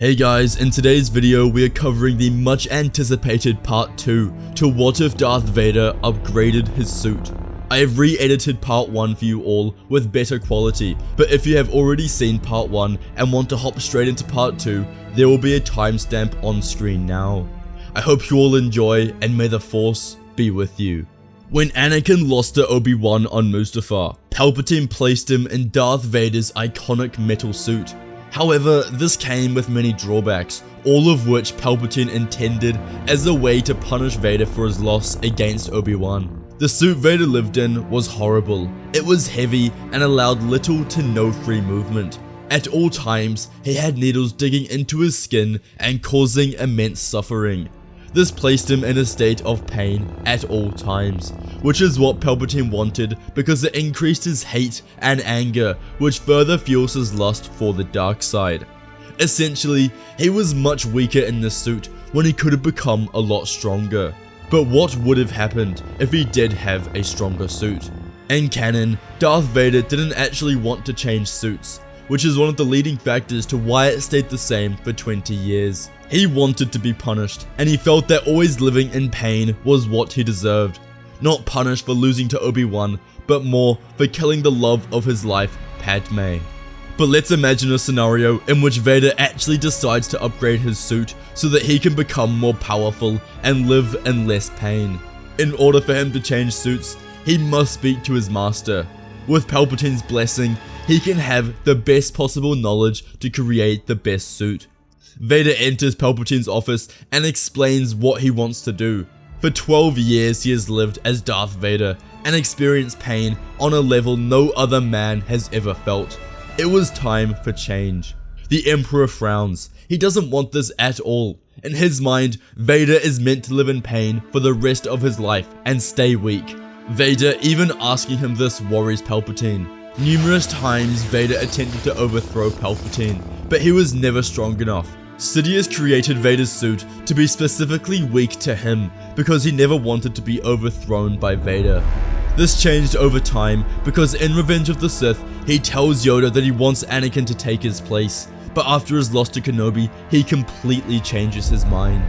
Hey guys, in today's video we are covering the much anticipated part 2 to what if Darth Vader upgraded his suit. I have re-edited part 1 for you all with better quality, but if you have already seen part 1 and want to hop straight into part 2, there will be a timestamp on screen now. I hope you all enjoy and may the Force be with you. When Anakin lost to Obi-Wan on Mustafar, Palpatine placed him in Darth Vader's iconic metal suit. However, this came with many drawbacks, all of which Palpatine intended as a way to punish Vader for his loss against Obi-Wan. The suit Vader lived in was horrible. It was heavy and allowed little to no free movement. At all times, he had needles digging into his skin and causing immense suffering. This placed him in a state of pain at all times, which is what Palpatine wanted because it increased his hate and anger, which further fuels his lust for the dark side. Essentially, he was much weaker in this suit when he could have become a lot stronger. But what would have happened if he did have a stronger suit? In canon, Darth Vader didn't actually want to change suits, which is one of the leading factors to why it stayed the same for 20 years. He wanted to be punished, and he felt that always living in pain was what he deserved. Not punished for losing to Obi-Wan, but more for killing the love of his life, Padme. But let's imagine a scenario in which Vader actually decides to upgrade his suit so that he can become more powerful and live in less pain. In order for him to change suits, he must speak to his master. With Palpatine's blessing, he can have the best possible knowledge to create the best suit. Vader enters Palpatine's office and explains what he wants to do. For 12 years he has lived as Darth Vader and experienced pain on a level no other man has ever felt. It was time for change. The Emperor frowns. He doesn't want this at all. In his mind, Vader is meant to live in pain for the rest of his life and stay weak. Vader even asking him this worries Palpatine. Numerous times Vader attempted to overthrow Palpatine, but he was never strong enough. Sidious created Vader's suit to be specifically weak to him because he never wanted to be overthrown by Vader. This changed over time because in Revenge of the Sith, he tells Yoda that he wants Anakin to take his place, but after his loss to Kenobi, he completely changes his mind.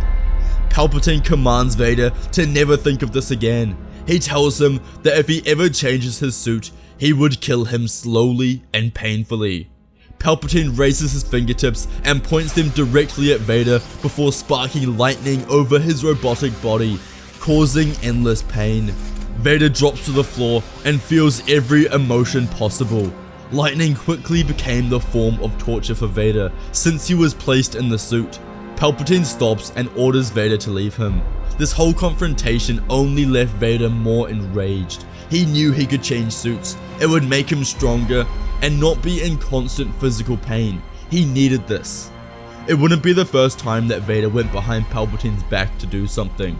Palpatine commands Vader to never think of this again. He tells him that if he ever changes his suit, he would kill him slowly and painfully. Palpatine raises his fingertips and points them directly at Vader before sparking lightning over his robotic body, causing endless pain. Vader drops to the floor and feels every emotion possible. Lightning quickly became the form of torture for Vader since he was placed in the suit. Palpatine stops and orders Vader to leave him. This whole confrontation only left Vader more enraged. He knew he could change suits. It would make him stronger and not be in constant physical pain. He needed this. It wouldn't be the first time that Vader went behind Palpatine's back to do something.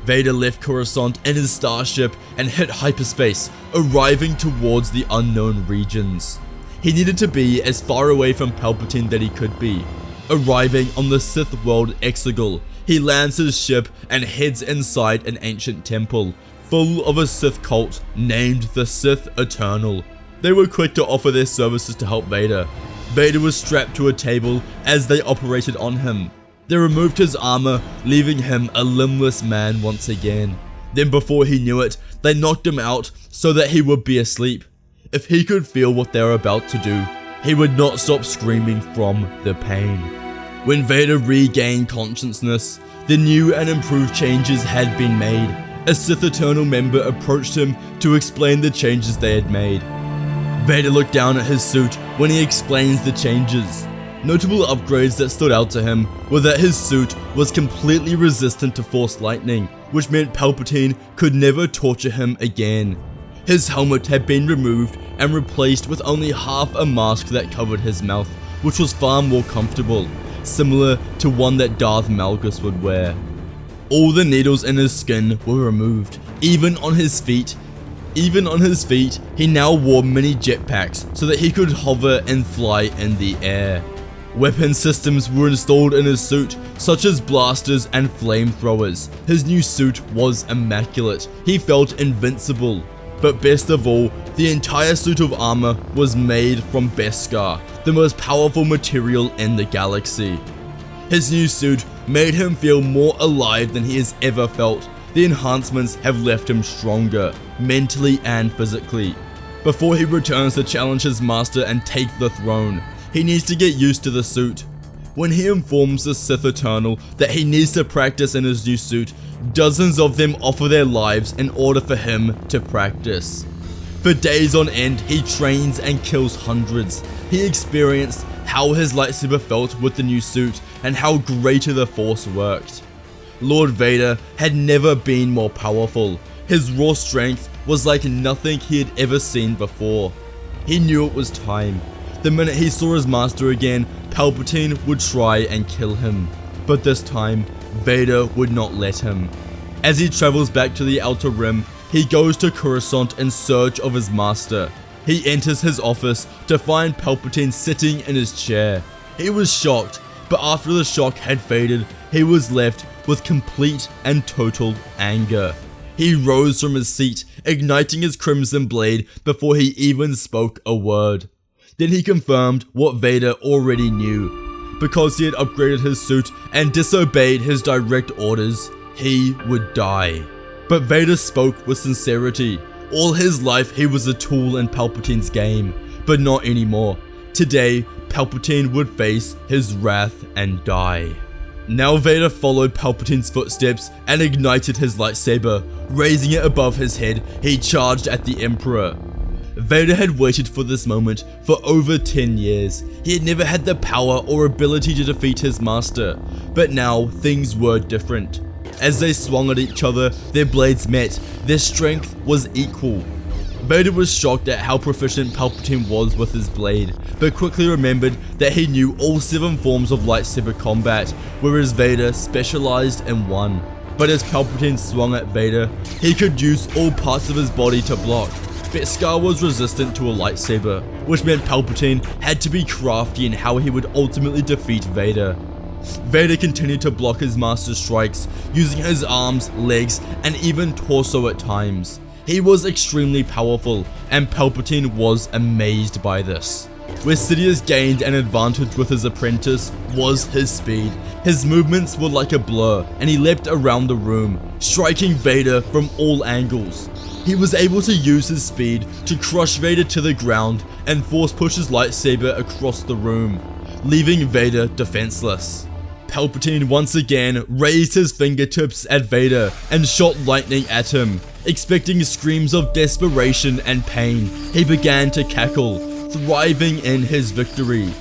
Vader left Coruscant in his starship and hit hyperspace, arriving towards the unknown regions. He needed to be as far away from Palpatine that he could be. Arriving on the Sith world Exegol, he lands his ship and heads inside an ancient temple, full of a Sith cult named the Sith Eternal. They were quick to offer their services to help Vader. Vader was strapped to a table as they operated on him. They removed his armor, leaving him a limbless man once again. Then before he knew it, they knocked him out so that he would be asleep. If he could feel what they were about to do, he would not stop screaming from the pain. When Vader regained consciousness, the new and improved changes had been made. A Sith Eternal member approached him to explain the changes they had made. Vader looked down at his suit when he explains the changes. Notable upgrades that stood out to him were that his suit was completely resistant to Force lightning, which meant Palpatine could never torture him again. His helmet had been removed and replaced with only half a mask that covered his mouth, which was far more comfortable, similar to one that Darth Malgus would wear. All the needles in his skin were removed, even on his feet. He now wore mini jetpacks so that he could hover and fly in the air. Weapon systems were installed in his suit, such as blasters and flamethrowers. His new suit was immaculate. He felt invincible. But best of all, the entire suit of armor was made from Beskar, the most powerful material in the galaxy. His new suit made him feel more alive than he has ever felt. The enhancements have left him stronger, mentally and physically. Before he returns to challenge his master and take the throne, he needs to get used to the suit. When he informs the Sith Eternal that he needs to practice in his new suit, dozens of them offer their lives in order for him to practice. For days on end, he trains and kills hundreds. He experienced how his lightsaber felt with the new suit and how greater the Force worked. Lord Vader had never been more powerful. His raw strength was like nothing he had ever seen before. He knew it was time. The minute he saw his master again, Palpatine would try and kill him. But this time, Vader would not let him. As he travels back to the Outer Rim, he goes to Coruscant in search of his master. He enters his office to find Palpatine sitting in his chair. He was shocked, but after the shock had faded, he was left with complete and total anger. He rose from his seat, igniting his crimson blade before he even spoke a word. Then he confirmed what Vader already knew. Because he had upgraded his suit and disobeyed his direct orders, he would die. But Vader spoke with sincerity. All his life he was a tool in Palpatine's game, but not anymore. Today, Palpatine would face his wrath and die. Now Vader followed Palpatine's footsteps and ignited his lightsaber. Raising it above his head, he charged at the Emperor. Vader had waited for this moment for over 10 years. He had never had the power or ability to defeat his master, but now things were different. As they swung at each other, their blades met. Their strength was equal. Vader was shocked at how proficient Palpatine was with his blade, but quickly remembered that he knew all 7 forms of lightsaber combat, whereas Vader specialized in one. But as Palpatine swung at Vader, he could use all parts of his body to block. Beskar was resistant to a lightsaber, which meant Palpatine had to be crafty in how he would ultimately defeat Vader. Vader continued to block his master's strikes, using his arms, legs, and even torso at times. He was extremely powerful, and Palpatine was amazed by this. Where Sidious gained an advantage with his apprentice was his speed. His movements were like a blur, and he leapt around the room, striking Vader from all angles. He was able to use his speed to crush Vader to the ground and force push his lightsaber across the room, leaving Vader defenseless. Palpatine once again raised his fingertips at Vader and shot lightning at him. Expecting screams of desperation and pain, he began to cackle, thriving in his victory.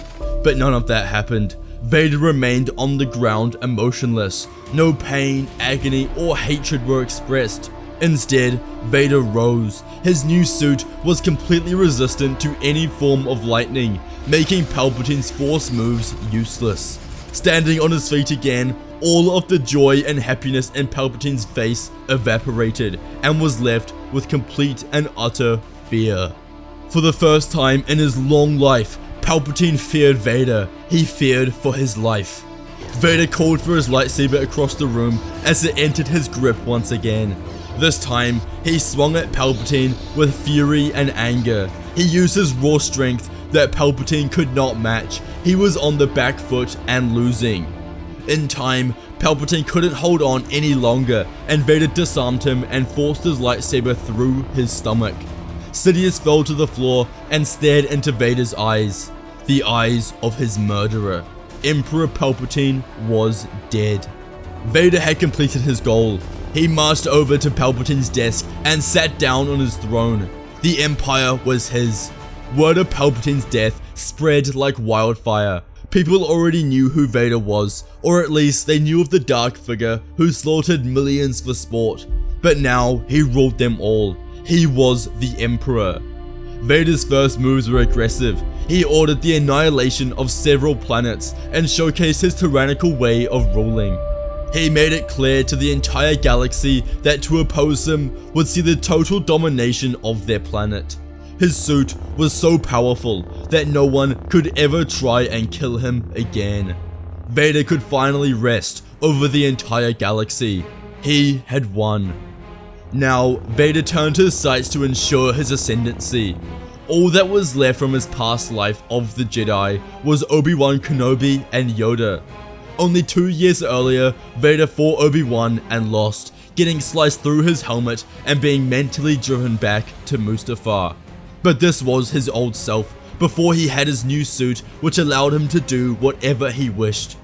But none of that happened. Vader remained on the ground emotionless. No pain, agony, or hatred were expressed. Instead, Vader rose. His new suit was completely resistant to any form of lightning, making Palpatine's force moves useless. Standing on his feet again, all of the joy and happiness in Palpatine's face evaporated and was left with complete and utter fear. For the first time in his long life, Palpatine feared Vader. He feared for his life. Vader called for his lightsaber across the room as it entered his grip once again. This time, he swung at Palpatine with fury and anger. He used his raw strength that Palpatine could not match. He was on the back foot and losing. In time, Palpatine couldn't hold on any longer, and Vader disarmed him and forced his lightsaber through his stomach. Sidious fell to the floor and stared into Vader's eyes, the eyes of his murderer. Emperor Palpatine was dead. Vader had completed his goal. He marched over to Palpatine's desk and sat down on his throne. The Empire was his. Word of Palpatine's death spread like wildfire. People already knew who Vader was, or at least they knew of the dark figure who slaughtered millions for sport. But now he ruled them all. He was the Emperor. Vader's first moves were aggressive. He ordered the annihilation of several planets and showcased his tyrannical way of ruling. He made it clear to the entire galaxy that to oppose him would see the total domination of their planet. His suit was so powerful that no one could ever try and kill him again. Vader could finally rest over the entire galaxy. He had won. Now, Vader turned his sights to ensure his ascendancy. All that was left from his past life of the Jedi was Obi-Wan Kenobi and Yoda. Only 2 years earlier, Vader fought Obi-Wan and lost, getting sliced through his helmet and being mentally driven back to Mustafar. But this was his old self, before he had his new suit, which allowed him to do whatever he wished.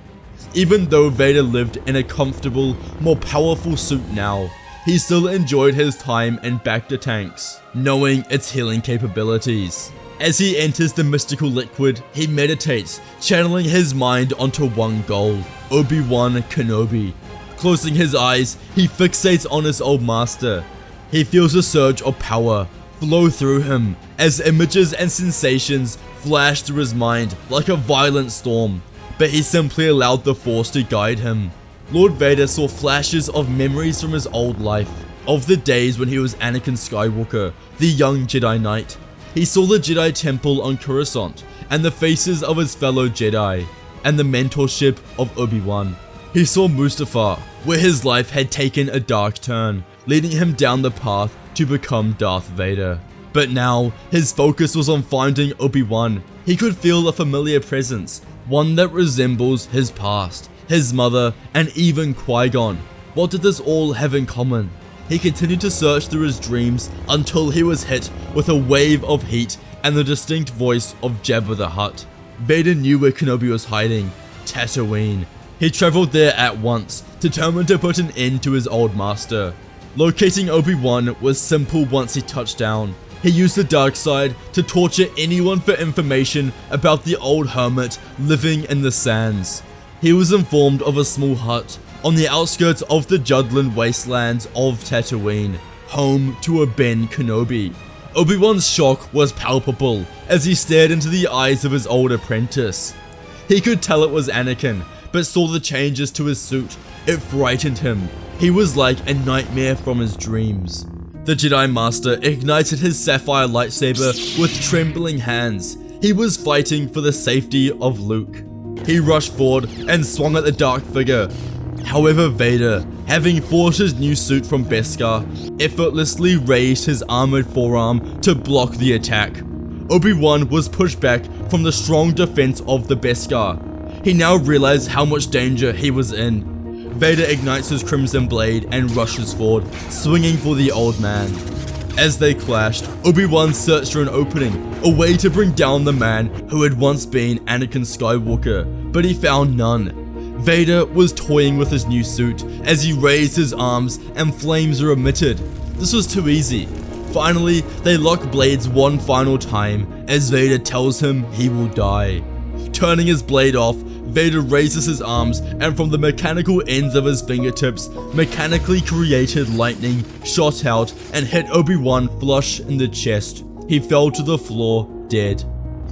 Even though Vader lived in a comfortable, more powerful suit now, he still enjoyed his time in Bacta tanks, knowing its healing capabilities. As he enters the mystical liquid, he meditates, channeling his mind onto one goal, Obi-Wan Kenobi. Closing his eyes, he fixates on his old master. He feels a surge of power flow through him as images and sensations flash through his mind like a violent storm, but he simply allowed the Force to guide him. Lord Vader saw flashes of memories from his old life, of the days when he was Anakin Skywalker, the young Jedi Knight. He saw the Jedi Temple on Coruscant, and the faces of his fellow Jedi, and the mentorship of Obi-Wan. He saw Mustafar, where his life had taken a dark turn, leading him down the path to become Darth Vader. But now, his focus was on finding Obi-Wan. He could feel a familiar presence, one that resembles his past, his mother, and even Qui-Gon. What did this all have in common? He continued to search through his dreams until he was hit with a wave of heat and the distinct voice of Jabba the Hutt. Vader knew where Kenobi was hiding, Tatooine. He traveled there at once, determined to put an end to his old master. Locating Obi-Wan was simple once he touched down. He used the dark side to torture anyone for information about the old hermit living in the sands. He was informed of a small hut on the outskirts of the Judland wastelands of Tatooine, home to a Ben Kenobi. Obi-Wan's shock was palpable as he stared into the eyes of his old apprentice. He could tell it was Anakin, but saw the changes to his suit. It frightened him. He was like a nightmare from his dreams. The Jedi Master ignited his sapphire lightsaber with trembling hands. He was fighting for the safety of Luke. He rushed forward and swung at the dark figure. However, Vader, having forged his new suit from Beskar, effortlessly raised his armored forearm to block the attack. Obi-Wan was pushed back from the strong defense of the Beskar. He now realized how much danger he was in. Vader ignites his crimson blade and rushes forward, swinging for the old man. As they clashed, Obi-Wan searched for an opening, a way to bring down the man who had once been Anakin Skywalker, but he found none. Vader was toying with his new suit as he raised his arms and flames were emitted. This was too easy. Finally, they lock blades one final time as Vader tells him he will die. Turning his blade off, Vader raises his arms and from the mechanical ends of his fingertips, mechanically created lightning shot out and hit Obi-Wan flush in the chest. He fell to the floor, dead.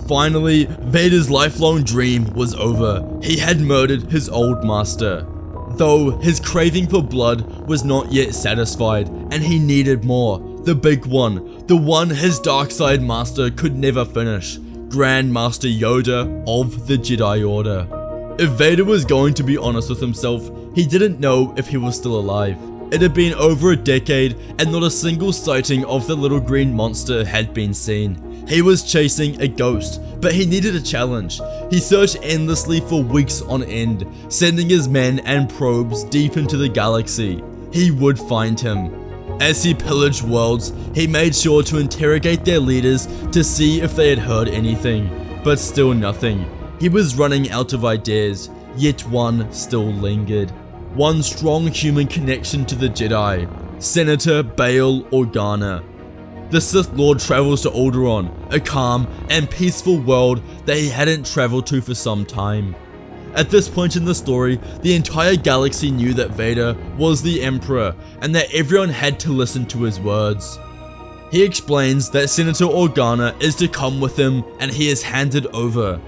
Finally, Vader's lifelong dream was over. He had murdered his old master. Though his craving for blood was not yet satisfied and he needed more. The big one, the one his dark side master could never finish. Grand Master Yoda of the Jedi Order. If Vader was going to be honest with himself, he didn't know if he was still alive. It had been over a decade and not a single sighting of the little green monster had been seen. He was chasing a ghost, but he needed a challenge. He searched endlessly for weeks on end, sending his men and probes deep into the galaxy. He would find him. As he pillaged worlds, he made sure to interrogate their leaders to see if they had heard anything, but still nothing. He was running out of ideas, yet one still lingered. One strong human connection to the Jedi, Senator Bail Organa. The Sith Lord travels to Alderaan, a calm and peaceful world that he hadn't traveled to for some time. At this point in the story, the entire galaxy knew that Vader was the Emperor and that everyone had to listen to his words. He explains that Senator Organa is to come with him and he is handed over.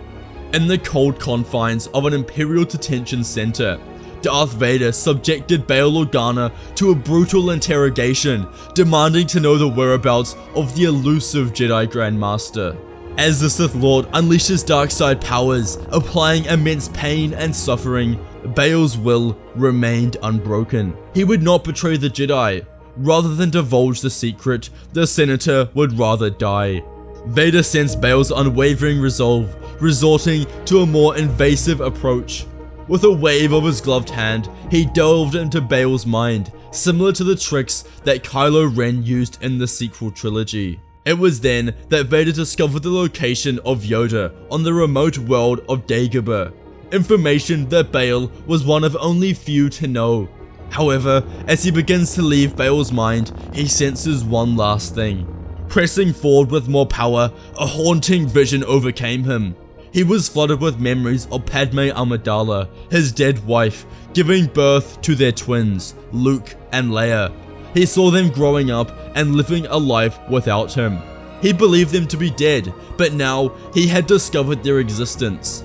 In the cold confines of an Imperial detention center, Darth Vader subjected Bail Organa to a brutal interrogation, demanding to know the whereabouts of the elusive Jedi Grand Master. As the Sith Lord unleashed his dark side powers, applying immense pain and suffering, Bail's will remained unbroken. He would not betray the Jedi. Rather than divulge the secret, the Senator would rather die. Vader sensed Bail's unwavering resolve, resorting to a more invasive approach. With a wave of his gloved hand, he delved into Bail's mind, similar to the tricks that Kylo Ren used in the sequel trilogy. It was then that Vader discovered the location of Yoda on the remote world of Dagobah, information that Bail was one of only few to know. However, as he begins to leave Bail's mind, he senses one last thing. Pressing forward with more power, a haunting vision overcame him. He was flooded with memories of Padme Amidala, his dead wife, giving birth to their twins, Luke and Leia. He saw them growing up and living a life without him. He believed them to be dead, but now he had discovered their existence.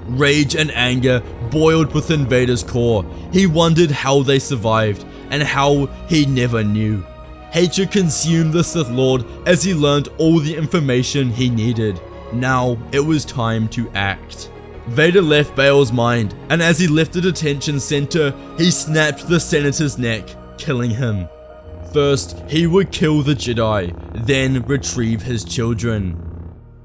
Rage and anger boiled within Vader's core. He wondered how they survived, and how he never knew. Hatred consumed the Sith Lord as he learned all the information he needed. Now it was time to act. Vader left Bail's mind, and as he left the detention center, he snapped the Senator's neck, killing him. First, he would kill the Jedi, then retrieve his children.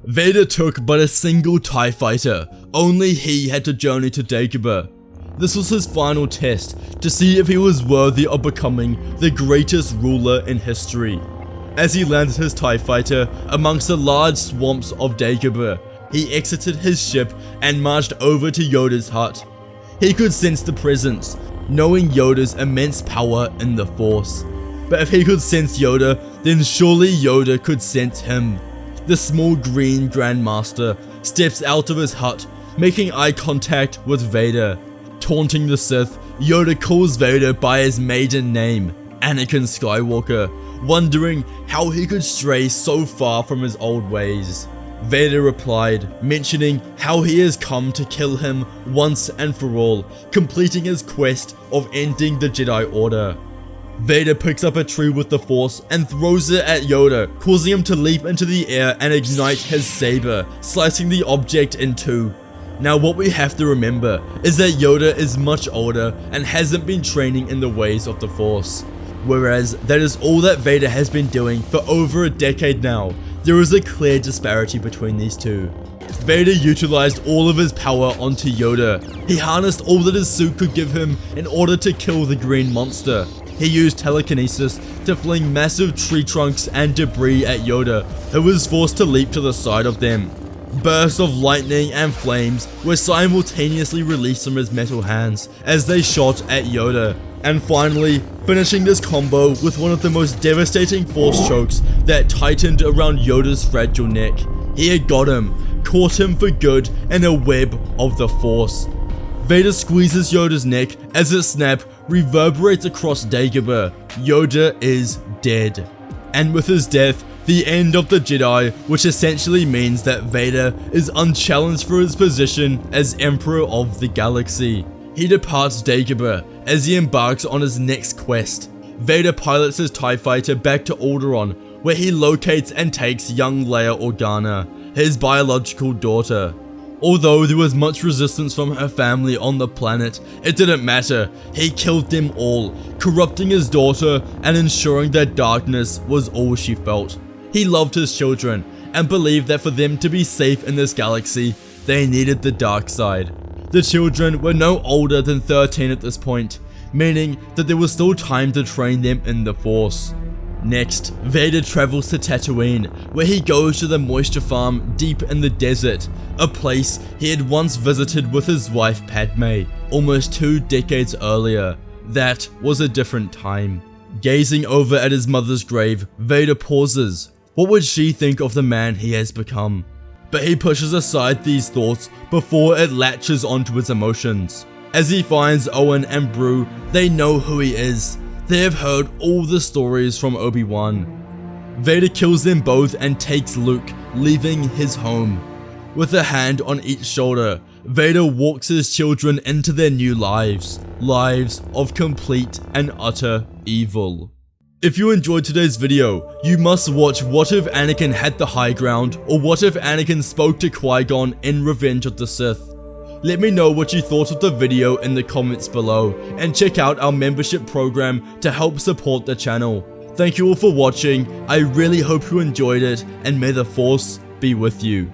Vader took but a single TIE fighter. Only he had to journey to Dagobah. This was his final test to see if he was worthy of becoming the greatest ruler in history. As he landed his TIE fighter amongst the large swamps of Dagobah, he exited his ship and marched over to Yoda's hut. He could sense the presence, knowing Yoda's immense power in the Force. But if he could sense Yoda, then surely Yoda could sense him. The small green Grandmaster steps out of his hut, making eye contact with Vader. Taunting the Sith, Yoda calls Vader by his maiden name, Anakin Skywalker, wondering how he could stray so far from his old ways. Vader replied, mentioning how he has come to kill him once and for all, completing his quest of ending the Jedi Order. Vader picks up a tree with the Force and throws it at Yoda, causing him to leap into the air and ignite his saber, slicing the object in two. Now what we have to remember is that Yoda is much older and hasn't been training in the ways of the Force. Whereas that is all that Vader has been doing for over a decade now. There is a clear disparity between these two. Vader utilized all of his power onto Yoda. He harnessed all that his suit could give him in order to kill the green monster. He used telekinesis to fling massive tree trunks and debris at Yoda, who was forced to leap to the side of them. Bursts of lightning and flames were simultaneously released from his metal hands as they shot at Yoda. And finally, finishing this combo with one of the most devastating Force chokes that tightened around Yoda's fragile neck. He had got him, caught him for good in a web of the Force. Vader squeezes Yoda's neck as its snap reverberates across Dagobah. Yoda is dead. And with his death, the end of the Jedi, which essentially means that Vader is unchallenged for his position as Emperor of the Galaxy. He departs Dagobah as he embarks on his next quest. Vader pilots his TIE fighter back to Alderaan, where he locates and takes young Leia Organa, his biological daughter. Although there was much resistance from her family on the planet, it didn't matter. He killed them all, corrupting his daughter and ensuring that darkness was all she felt. He loved his children and believed that for them to be safe in this galaxy, they needed the dark side. The children were no older than 13 at this point, meaning that there was still time to train them in the Force. Next, Vader travels to Tatooine, where he goes to the moisture farm deep in the desert, a place he had once visited with his wife Padme, almost 2 decades earlier. That was a different time. Gazing over at his mother's grave, Vader pauses. What would she think of the man he has become? But he pushes aside these thoughts before it latches onto his emotions. As he finds Owen and Brew, they know who he is. They have heard all the stories from Obi-Wan. Vader kills them both and takes Luke, leaving his home. With a hand on each shoulder, Vader walks his children into their new lives of complete and utter evil. If you enjoyed today's video, you must watch What If Anakin Had the High Ground, or What If Anakin Spoke to Qui-Gon in Revenge of the Sith. Let me know what you thought of the video in the comments below, and check out our membership program to help support the channel. Thank you all for watching. I really hope you enjoyed it, and may the Force be with you.